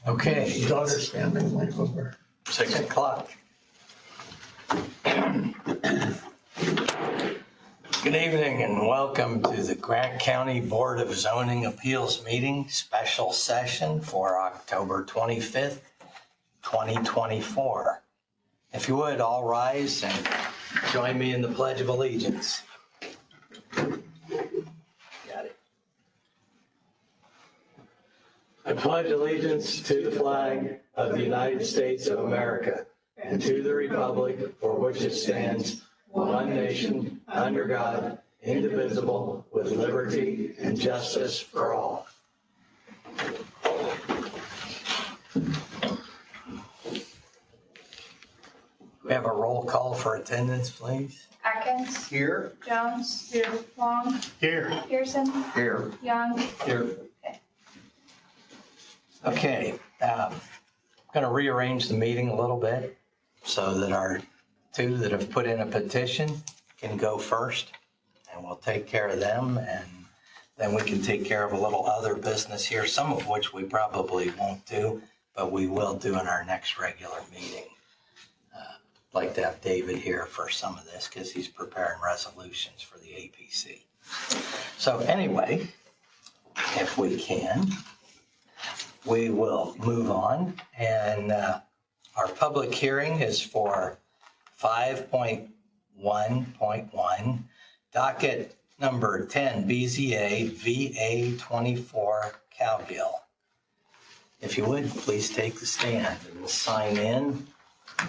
Okay, Daughter's standing like over. 6 o'clock. Good evening and welcome to the Grant County Board of Zoning Appeals meeting, special session for October 25th, 2024. If you would, all rise and join me in the Pledge of Allegiance. Got it. I pledge allegiance to the flag of the United States of America and to the republic for which it stands, one nation, under God, indivisible, with liberty and justice for all. We have a roll call for attendance, please. Atkins. Here. Jones. Here. Long. Here. Pearson. Here. Young. Here. Okay, I'm going to rearrange the meeting a little bit so that our two that have put in a petition can go first, and we'll take care of them, and then we can take care of a little other business here, some of which we probably won't do, but we will do in our next regular meeting. I'd like to have David here for some of this because he's preparing resolutions for the APC. So anyway, if we can, we will move on, and our public hearing is for 5.1.1, docket number 10, BZA VA 24 Cowgill. If you would, please take the stand and sign in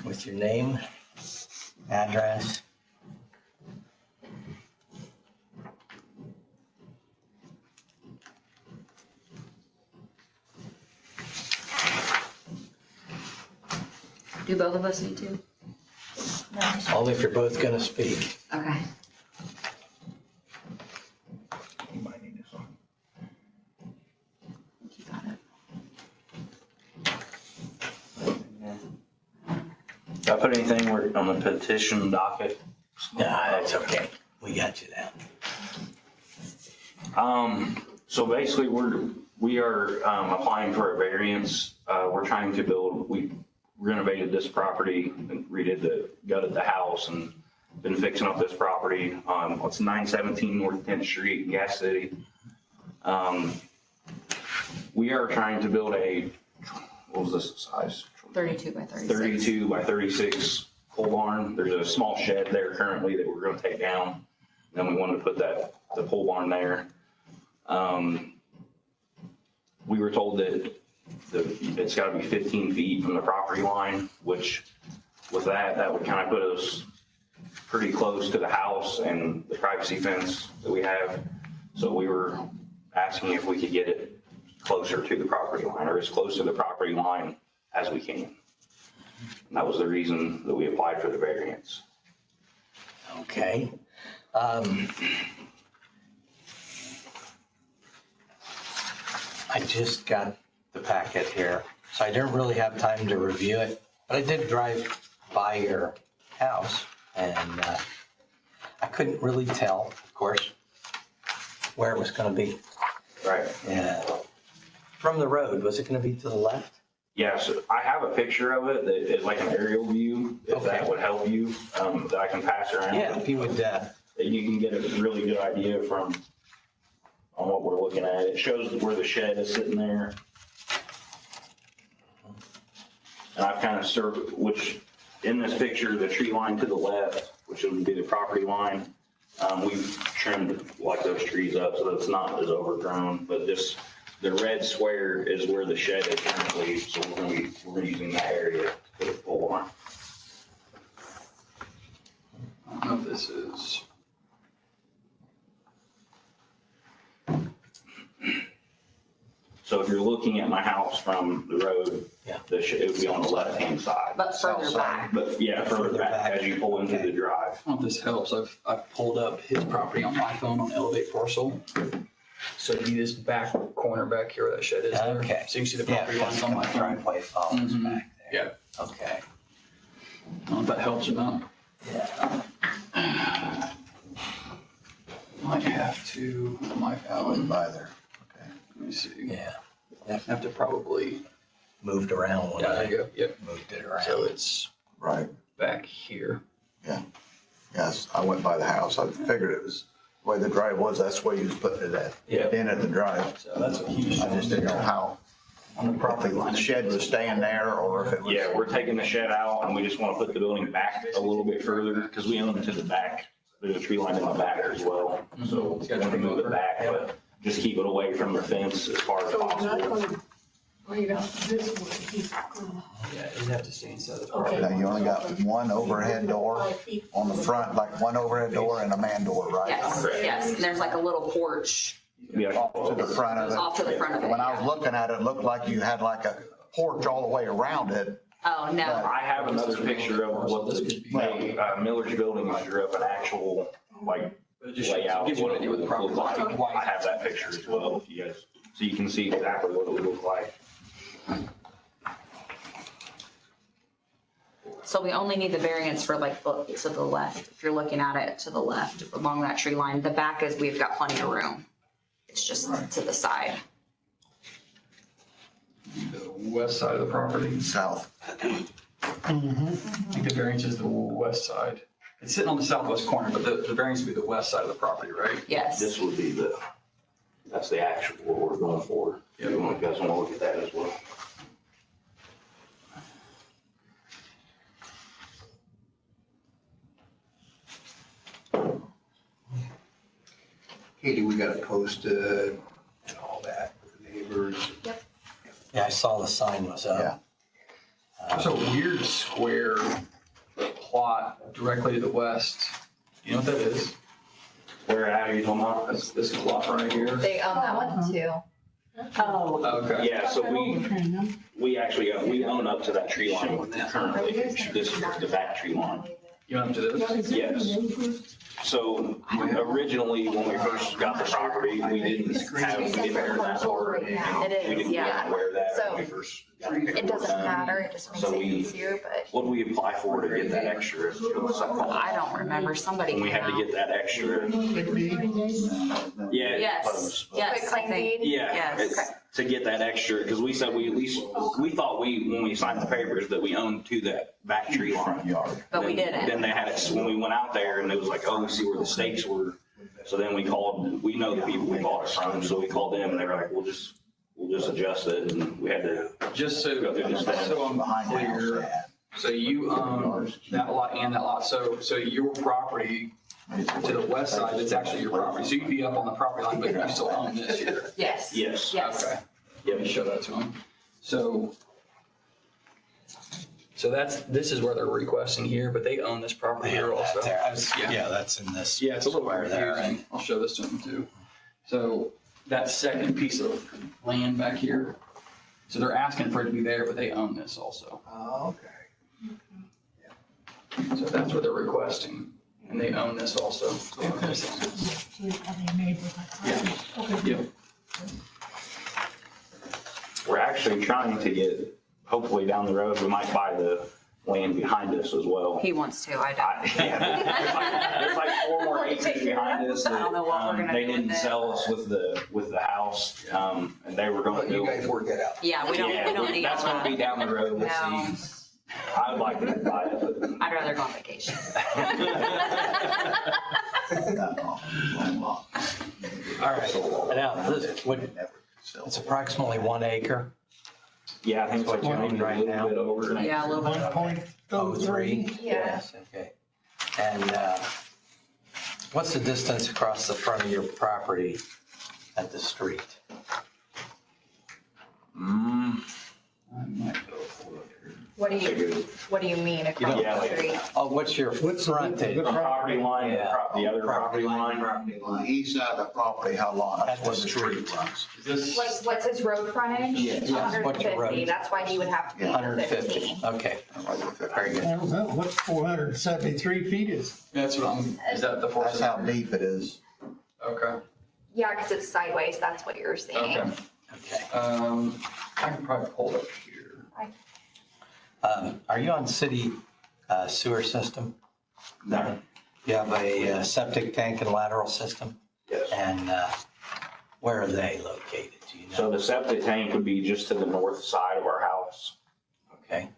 with your name, address. Do both of us need to? Only if you're both going to speak. Okay. You might need this one. You got it. Did I put anything on the petition docket? No, that's okay. We got you down. So basically we are applying for a variance. We're trying to build, we renovated this property and gutted the house and been fixing up this property. It's 917 North 10th Street, Gas City. We are trying to build what was this size? 32 by 36. 32 by 36 pole barn. There's a small shed there currently that we're going to take down. Then we want to put the pole barn there. We were told that it's got to be 15 feet from the property line, which with that would kind of put us pretty close to the house and the privacy fence that we have. So we were asking if we could get it closer to the property line, or as close to the property line as we can. And that was the reason that we applied for the variance. Okay. I just got the packet here, so I didn't really have time to review it, but I did drive by your house, and I couldn't really tell, of course, where it was going to be. Right. From the road, was it going to be to the left? Yeah, so I have a picture of it that is like an aerial view, if that would help you, that I can pass around. Yeah, if you would. You can get a really good idea on what we're looking at. It shows where the shed is sitting there. And I've kind of circled, which in this picture, the tree line to the left, which would be the property line, we've trimmed like those trees up so that it's not as overgrown, but the red square is where the shed is currently, so we're using that area to put a pole barn. I don't know if this is. So if you're looking at my house from the road, Yeah. it would be on the left-hand side. But further South back. But yeah, further back as you pull into the drive. I don't know if this helps. I've pulled up his property on my phone on Elevate Parcel. So he is back corner back here where that shed is there. Okay. So you can see the Yeah, property lines on my phone. driveway follows Mhm. back there. Yeah. Okay. I don't know if that helps or not. Yeah. Might have to, my phone. By there. Okay. Let me see. Yeah. I have to probably moved around when Yeah, there I you go, yep. moved it So around. it's Right, back here. yes, I went by the house, I figured it was, the way the drive was, that's the way he was putting it at, Yeah. in at the drive. So that's a huge. I just didn't know how, On the if property line. the shed was staying there, or if it was. Yeah, we're taking the shed out and we just want to put the building back a little bit further because we own it to the back. There's a tree line in the back as well. So we want to move it back, but just keep it away from the fence as far as So you're not possible. gonna bring it out this way, he's gonna. Yeah, you have to stay inside the Okay. property. Now, you only got one overhead door 5 feet. on the front, like one overhead door and a man door, right? Yes, yes, and there's like a little porch Yeah. Off to the front of it. off to the front of it. When I was yeah. looking at it, it looked like you had like a porch all the way around it. Oh, no. I have another picture of what Miller's building is, drew up an actual, like, But it just layout. gives you an what it idea what the would property look looks like. like. I have that picture as well, if you guys, so you can see exactly what it would look like. So we only need the variance for like to the left, if you're looking at it to the left along that tree line. The back is, we've got plenty of room. It's just to the side. The west side of the property. South. I think the variance is the west side. It's sitting on the southwest corner, but the variance would be the west side of the property, right? Yes. This would be that's the actual, what we're going for. If you guys want to look at that as well. Katie, we got it posted and all that, with the neighbors. Yeah, I saw the sign was up. There's a weird square plot directly to the west. Do you know what that is? Where are you talking about? That's this plot right here. They own that one too. Oh. Okay. Yeah, so we actually, we own up to that tree line currently. This is the back tree line. You own up to this? Yes. So originally, when we first got the property, we didn't aware that part. It We is, didn't yeah. aware that So, when we first got the It paperwork doesn't done. matter, it just makes So it we- easier, but What do we apply for to get that extra? I don't remember. Somebody When we came had to out. get that extra. Yeah. Yes, close. yes, I Quick claim think. deed? Yeah, Yes. it's to get that extra, because we said we thought when we signed the papers that we owned to that back tree line. Yard. But we Then didn't. they had us, when we went out there and it was like, oh, we see where the stakes were. So then we called, we know the people we bought it from, so we called them and they were like, we'll just adjust it, and we had to. Just so I'm Behind the house, clear, yeah. so you own that lot and that lot. So your property to the west side, it's actually your property. So you'd be up on the property line, but you still own this here. Yes. Yes. Yes. Okay. Let me show that to them. So this is where they're requesting here, but they own this property They here have that also. there. Yeah, that's in this. Yeah, it's a little square there. confusing. I'll show this to them too. So that second piece of land back here, so they're asking for it to be there, but they own this also. Oh, okay. So that's what they're requesting, and they own this also. Yep. We're actually trying to get, hopefully down the road, we might buy the land behind us as well. He wants to, I don't. There's like 4 more acres behind us I don't know what we're that gonna they do with didn't it. sell us with the house, and they were going to You do. guys work that out. Yeah, we don't need all That's gonna be that. down the road, let's No. see. I would like to buy it, but. I'd rather go on vacation. All right, now, this would, it's approximately 1 acre. Yeah, I think it's like That's what you need right now. a little bit over. Yeah, a little bit. 1.03? Yeah. Yes, okay. And what's the distance across the front of your property at the street? I might go pull it up here. what do you mean across Yeah, the like- street? Oh, what's your frontage? The property line, the other property line. On the east side of the property, how long? That's At the where the street. street runs. Is this? Like, what's his road frontage? Yes, what's your road? 150, that's why he would have to be 150, okay, very good. I don't know, what's 473 feet is? That's what is that the four? That's how deep it is. Okay, Yeah, because it's sideways, that's what you're seeing. okay. Okay. I can probably pull it up here. Are you on city sewer system? No. You have a septic tank and lateral system? Yes. And where are they located? Do you know? So the septic tank would be just to the north side of our house. house. Okay,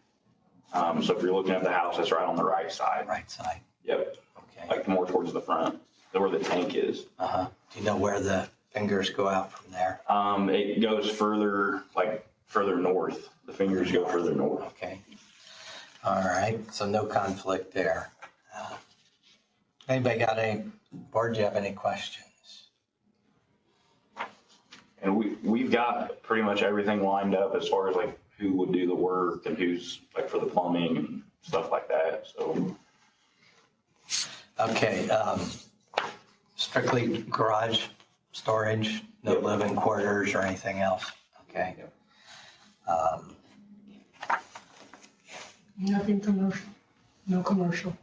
So if you're looking at the house, it's right on the right side. right side, Yep, okay. like more towards the front, where the tank is. Uh-huh. Do you know where the fingers go out from there? It goes further north. The fingers go further north. Okay. All right, so no conflict there. Anybody got any, board, do you have any questions? And we've got pretty much everything lined up as far as like who would do the work and who's like for the plumbing and stuff like that, so. Okay, strictly garage, storage, no Yep. living quarters or anything else? Okay. Nothing commercial, no commercial.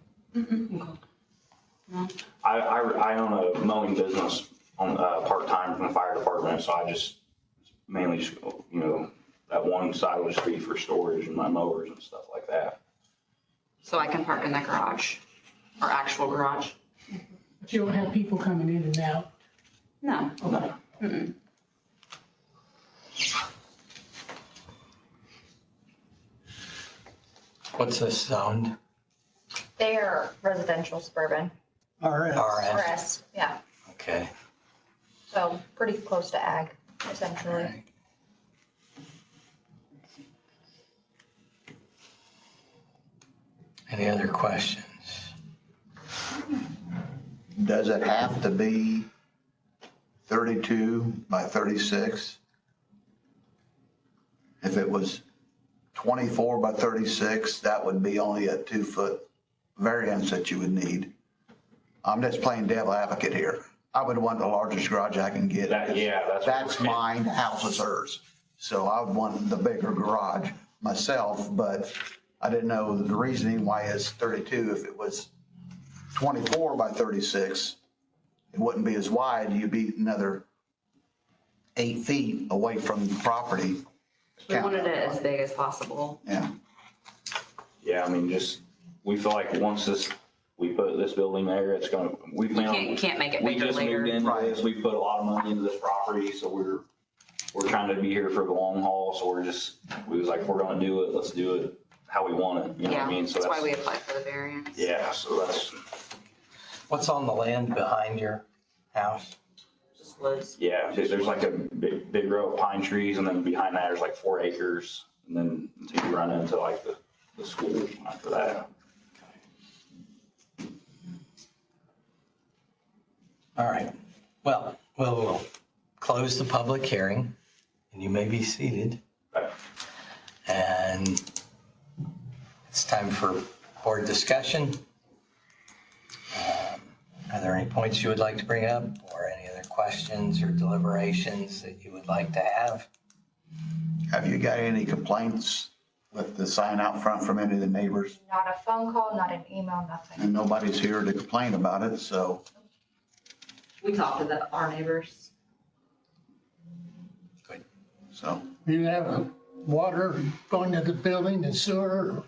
I own a mowing business on, part-time from the fire department, so I just mainly, just, that one side would just be for storage and my mowers and stuff like that. So I can park in the garage, our actual garage? But you don't have people coming in and out. No. No. Mm-mm. What's this zoned? They're residential suburban, RS. RS? RS, yeah. Okay. So pretty close to ag, essentially. Right. Any other questions? Does it have to be 32 by 36? If it was 24 by 36, that would be only a 2-foot variance that you would need. I'm just playing devil advocate here. I would want the largest garage I can get. That's mine, the house is hers. So I would want the bigger garage myself, but I didn't know the reasoning why it's 32. If it was 24 by 36, it wouldn't be as wide. You'd be another 8 feet away from the property. We wanted it as big as possible. Yeah. Yeah, I mean, we feel like once we put this building there, it's gonna, we plan on. Can't make it We bigger just later. moved into this, we put a lot of money into this property, so we're trying to be here for the long haul, so we was like, if we're gonna do it, let's do it how we want it, you know what Yeah, I mean? So that's why we applied for the variance. Yeah, so that's, What's on the land behind your house? Just woods. yeah, there's like a big row of pine trees, and then behind that, there's like 4 acres, and then until you run into like the school after that. All right. Well, we'll close the public hearing and you may be seated. Okay. And it's time for board discussion. Are there any points you would like to bring up or any other questions or deliberations that you would like to have? Have you got any complaints with the sign out front from any of the neighbors? Not a phone call, not an email, nothing. And nobody's here to complain about it, so. We talked to our neighbors. So, You have water going to the building and sewer, or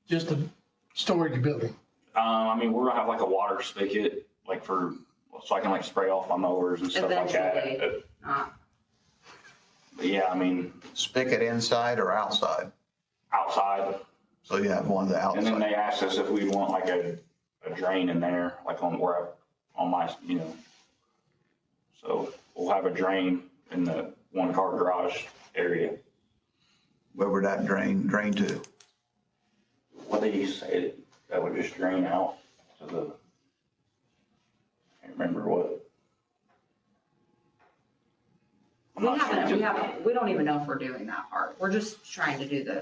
just a storage building? I mean, we're gonna have like a water spigot, like so I can like spray off my mowers and stuff like that. Eventually. But yeah, I mean, spigot inside or outside? outside. So you have one of the And then outside. they asked us if we'd want like a drain in there, like on my, So we'll have a drain in the 1-car garage area. Where would that drain to? What did he say? That would just drain out to the, I can't remember what. I'm not sure. We don't even know if we're doing that part. We're just trying to do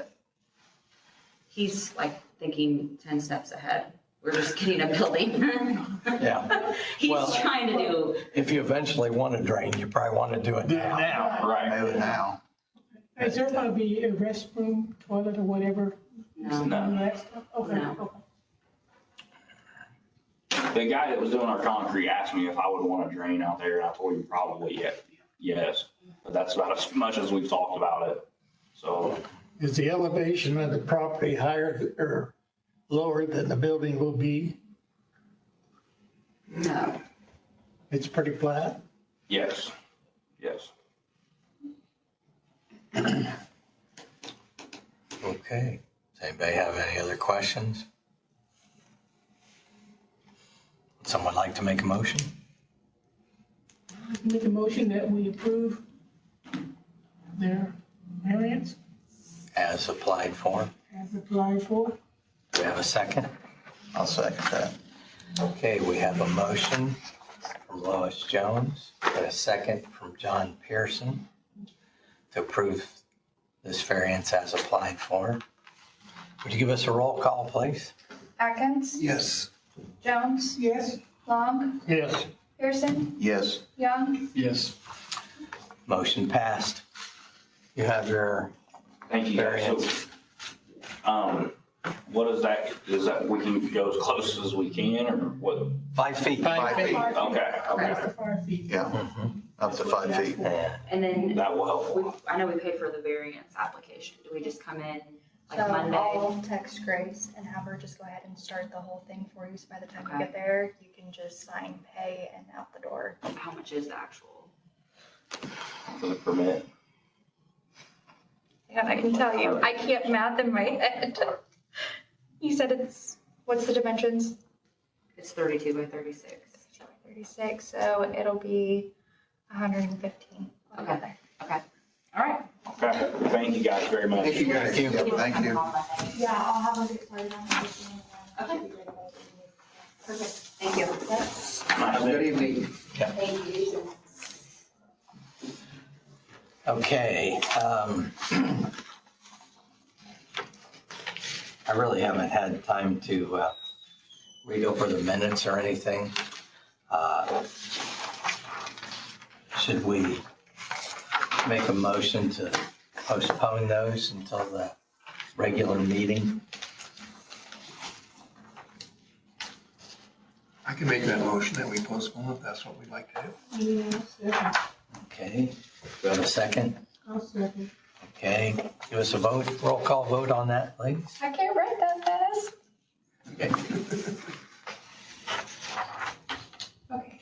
he's like thinking 10 steps ahead. We're just getting a building. Yeah. He's Well- trying to do, If you eventually want to drain, you probably want to do it now. Right. Do it now. Is there gonna be a restroom, toilet or whatever? no. None of that stuff? Okay, No. okay. The guy that was doing our concrete asked me if I would want to drain out there, and I told him probably yes. But that's about as much as we've talked about it. So, Is the elevation of the property higher or lower than the building will be? No. It's pretty flat? yes. Okay. Does anybody have any other questions? Would someone like to make a motion? Make a motion that we approve their variance As applied for. as applied for. Do we have a second? I'll second that. Okay, we have a motion from Lois Jones and a second from John Pearson to approve this variance as applied for. Would you give us a roll call, please? Atkins? Yes. Jones? Yes. Long? Yes. Pearson? Yes. Young? Yes. Motion passed. You have your Thank you guys. variance. So, what is that we can go as close as we can or what? 5 feet. 5 feet. Okay, That's okay. the 5 feet. Yeah, up to 5 feet. Yeah. And then That will help. I know we paid for the variance application. Do we just come in like So Monday? I'll text Grace and have her just go ahead and start the whole thing for you. So by the time you Okay. get there, you can just sign, pay, and out the door. How much is the actual? For the permit. And I can tell you, I can't math in my head. You said what's the dimensions? It's 32 by 36. 36, so it'll be 115 Okay. altogether. Okay. All right. Okay, thank you guys very much. Thank you. Yeah, I'll have them get started on everything. Okay. Perfect. Thank you. Nice day. evening. Thank you. Okay. I really haven't had time to read over the minutes or anything. Should we make a motion to postpone those until the regular meeting? I can make that motion that we postpone if that's what we'd like to do. Yeah, Okay, do we have a second? I'll second. Okay, give us a vote, roll call vote on that, please. I can't write that fast. Okay. Okay.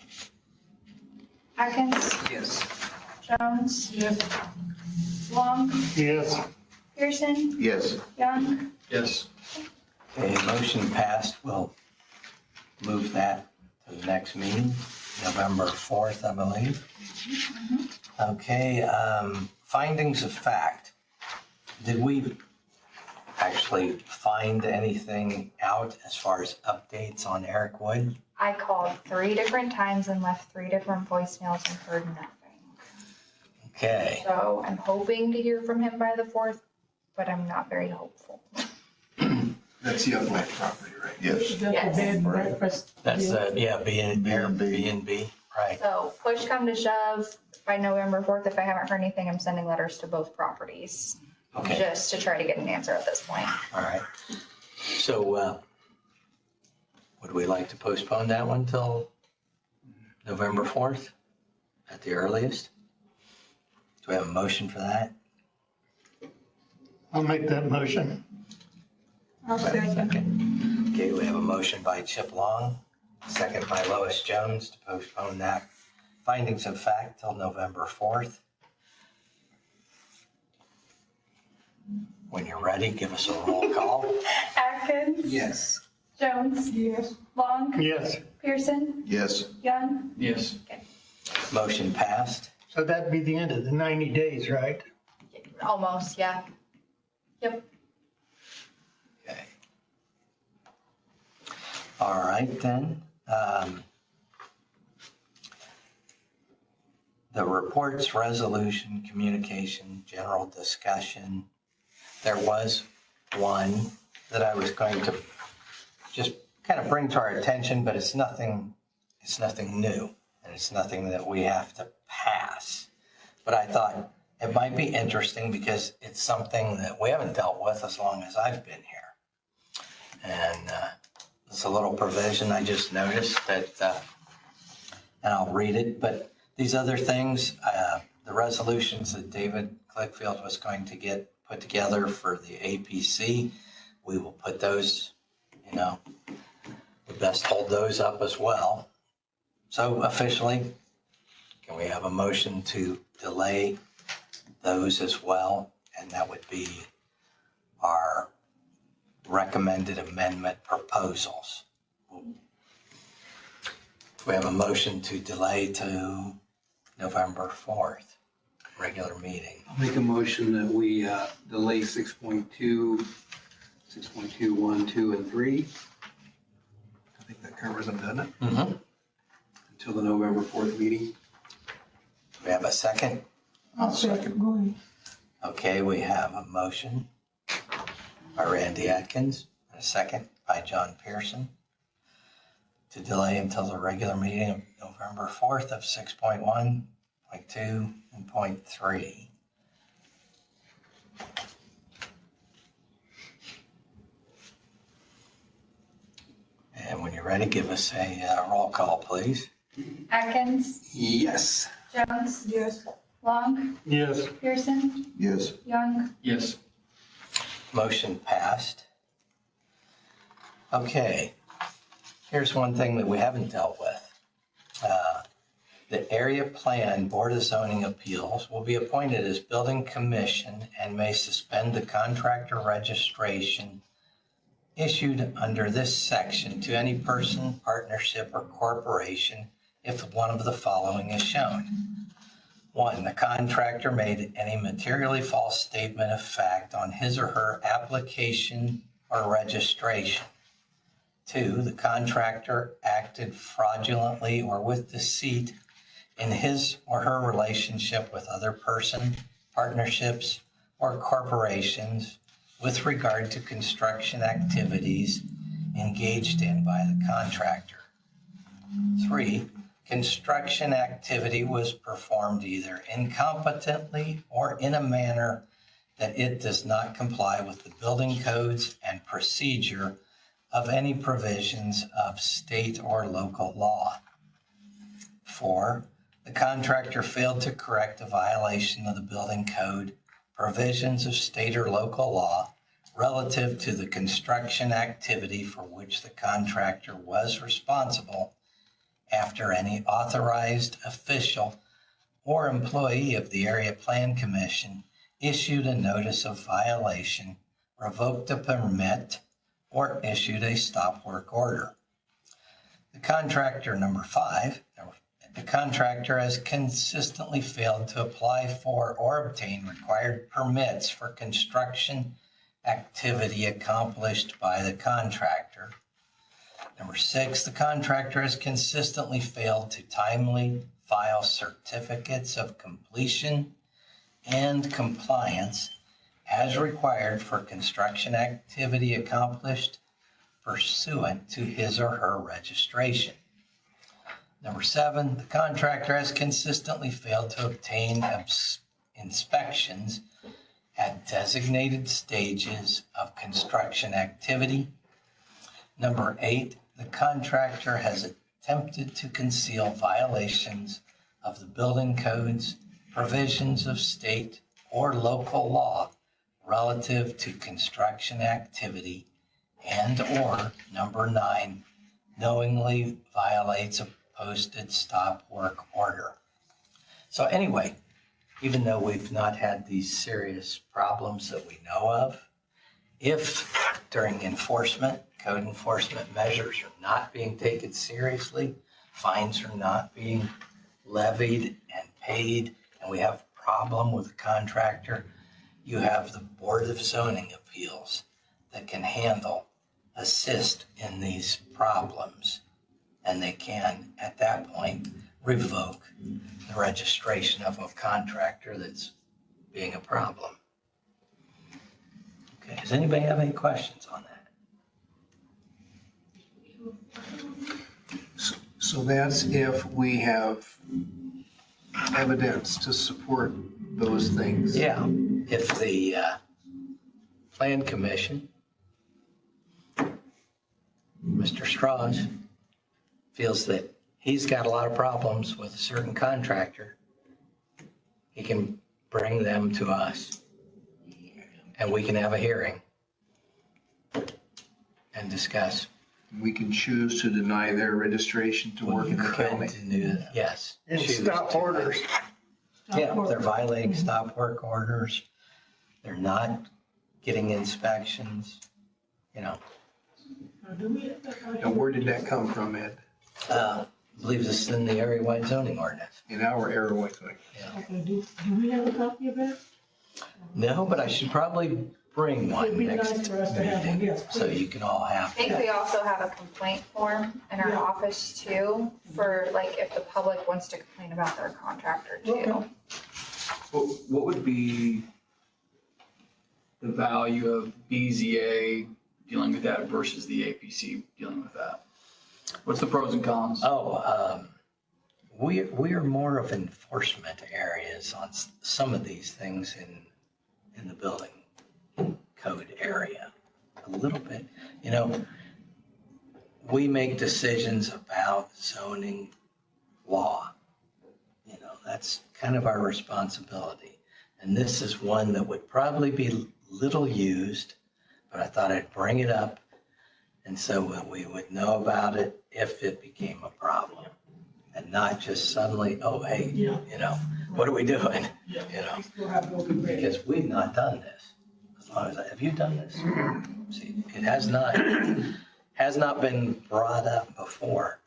Atkins? Yes. Jones? Yes. Long? Yes. Pearson? Yes. Young? Yes. Okay, motion passed. We'll move that to the next meeting, November 4th, I believe. Okay, findings of fact. Did we actually find anything out as far as updates on Eric Wood? I called 3 different times and left 3 different voicemails and heard nothing. Okay, So I'm hoping to hear from him by the 4th, but I'm not very hopeful. That's the other property, right? Yes. Is that Yes. the bed and breakfast? that's, deal? yeah, B&B. B&B, right. So push come to shove, by November 4th, if I haven't heard anything, I'm sending letters to both properties. Okay, Just to try to get an answer at this point. all right. So, would we like to postpone that one till November 4th at the earliest? Do we have a motion for that? I'll make that motion. I'll second. Okay, we have a motion by Chip Long, second by Lois Jones to postpone that findings of fact till November 4th. When you're ready, give us a roll call. Atkins? Yes. Jones? Yes. Long? Yes. Pearson? Yes. Young? Yes. Motion passed. So that'd be the end of the 90 days, right? Almost, yeah. Yep. Okay. All right then. The reports, resolution, communication, general discussion. There was one that I was going to just kind of bring to our attention, but it's nothing new, and it's nothing that we have to pass. But I thought it might be interesting because it's something that we haven't dealt with as long as I've been here. And it's a little provision I just noticed that, and I'll read it, but these other things, the resolutions that David Clickfield was going to get put together for the APC, we will put those, we best hold those up as well. So officially, can we have a motion to delay those as well? And that would be our recommended amendment proposals. We have a motion to delay to November 4th, regular meeting. I'll make a motion that we delay 6.2, 6.2, 1, 2, and 3. I think that covers them, doesn't it? Mm-hmm. Until the November 4th meeting. We have a second? I'll second, go ahead. Okay, we have a motion by Randy Atkins, and a second by John Pearson to delay until the regular meeting of November 4th of 6.1, 0.2, and 0.3. And when you're ready, give us a roll call, please. Atkins, Yes. Jones, Yes. Long, Yes. Pearson, Yes. Young. Yes. Motion passed. Okay, here's one thing that we haven't dealt with. The Area Plan Board of Zoning Appeals will be appointed as building commission and may suspend the contractor registration issued under this section to any person, partnership, or corporation if one of the following is shown. 1, the contractor made any materially false statement of fact on his or her application or registration. 2, the contractor acted fraudulently or with deceit in his or her relationship with other person, partnerships, or corporations with regard to construction activities engaged in by the contractor. 3, construction activity was performed either incompetently or in a manner that it does not comply with the building codes and procedure of any provisions of state or local law. 4, the contractor failed to correct a violation of the building code, provisions of state or local law relative to the construction activity for which the contractor was responsible after any authorized official or employee of the Area Plan Commission issued a notice of violation, revoked a permit, or issued a stop work order. The contractor, number 5, the contractor has consistently failed to apply for or obtain required permits for construction activity accomplished by the contractor. Number 6, the contractor has consistently failed to timely file certificates of completion and compliance as required for construction activity accomplished pursuant to his or her registration. Number 7, the contractor has consistently failed to obtain inspections at designated stages of construction activity. Number 8, the contractor has attempted to conceal violations of the building codes, provisions of state or local law relative to construction activity, and or number 9, knowingly violates a posted stop work order. So anyway, even though we've not had these serious problems that we know of, if during enforcement, code enforcement measures are not being taken seriously, fines are not being levied and paid, and we have a problem with the contractor, you have the Board of Zoning Appeals that can assist in these problems. And they can, at that point, revoke the registration of a contractor that's being a problem. Okay, does anybody have any questions on that? So that's if we have evidence to support those things. Yeah, if the Plan Commission, Mr. Strauss, feels that he's got a lot of problems with a certain contractor, he can bring them to us and we can have a hearing and discuss. We can choose to deny their registration to work in the county. Yes. And choose stop to- orders. Yeah, they're violating stop work orders. They're not getting inspections, Do we, And where did that come from, Ed? I believe this is in the area-wide zoning ordinance. In our area, okay, do we have a copy of that? No, but I should probably bring one It'd be next nice for us to have one, meeting, yes, so please. you can all have I think we also have a complaint form in our Yeah. office too, for like if the public wants to complain about their contractor too. Okay. What would be the value of BZA dealing with that versus the APC dealing with that? What's the pros and cons? We are more of enforcement areas on some of these things in the building code area. A little bit, we make decisions about zoning law. That's kind of our responsibility. And this is one that would probably be little used, but I thought I'd bring it up. And so we would know about it if it became a problem. And not just suddenly, oh, hey, Yeah. what are we doing? Yeah. We still have to open bid. Because we've not done this. As long as, have you done this? See, it has not been brought up before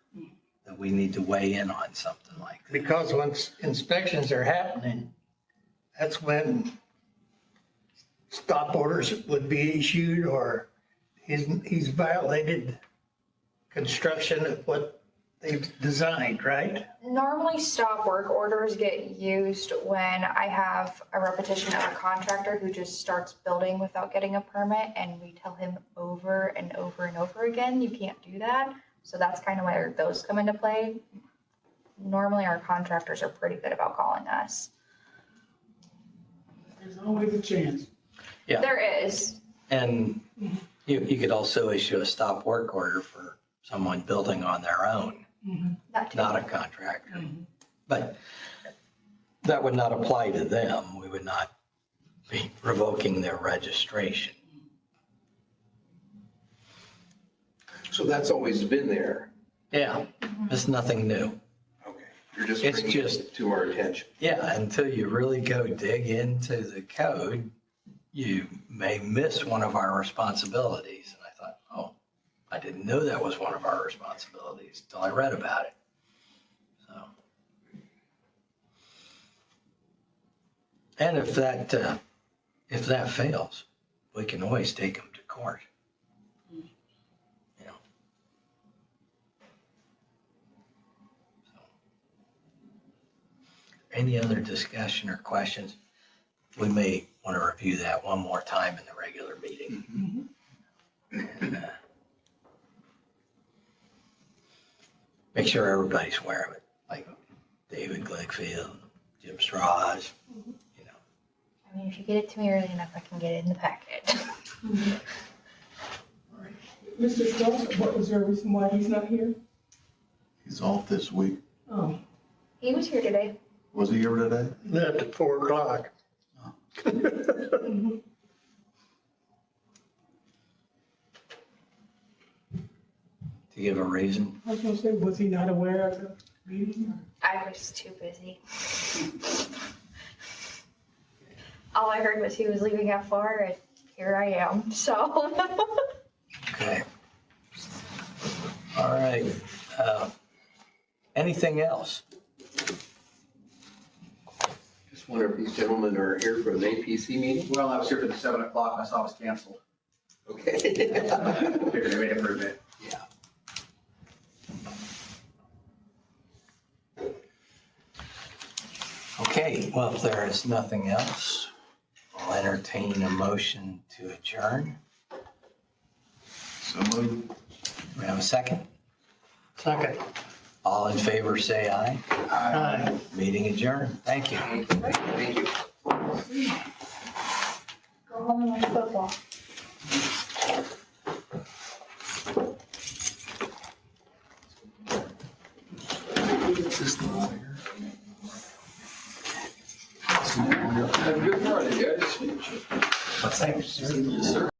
that we need to weigh in on something like that. Because once inspections are happening, that's when stop orders would be issued or he's violated construction of what they've designed, right? Normally, stop work orders get used when I have a repetition of a contractor who just starts building without getting a permit, and we tell him over and over and over again, you can't do that. So that's kind of where those come into play. Normally, our contractors are pretty good about calling us. There's always a chance. Yeah. There is. And you could also issue a stop work order for someone building on their own, That too. not a contractor. But that would not apply to them. We would not be revoking their registration. So that's always been there. Yeah, it's nothing new. Okay. You're just It's bringing just- it to our attention. Yeah, until you really go dig into the code, you may miss one of our responsibilities. And I thought, oh, I didn't know that was one of our responsibilities until I read about it. So. And if that fails, we can always take them to court. Any other discussion or questions? We may want to review that one more time in the regular meeting. And, make sure everybody's aware of it, like David Glickfield, Jim Strauss, I mean, if you get it to me early enough, I can get it in the packet. Mr. Strauss, what was there a reason why he's not here? He's off this week. Oh, He was here today. Was he here today? Left at 4 o'clock. to give a reason. I was gonna say, was he not aware of the meeting? I was too busy. All I heard was he was leaving at 4, and here I am, so. Okay. All right. Anything else? Just wonder if these gentlemen are here for an APC meeting? Well, I was here for the 7 o'clock, I saw it was canceled. Okay. Figured I made it for a bit. Yeah. Okay, well, if there is nothing else, I'll entertain a motion to adjourn. So moved. We have a second? Second. All in favor, say aye. Aye. Meeting adjourned. Thank you. Thank you. Go home and watch football. Is this the lawyer? Have a good Friday, guys. What's that? Yes, sir.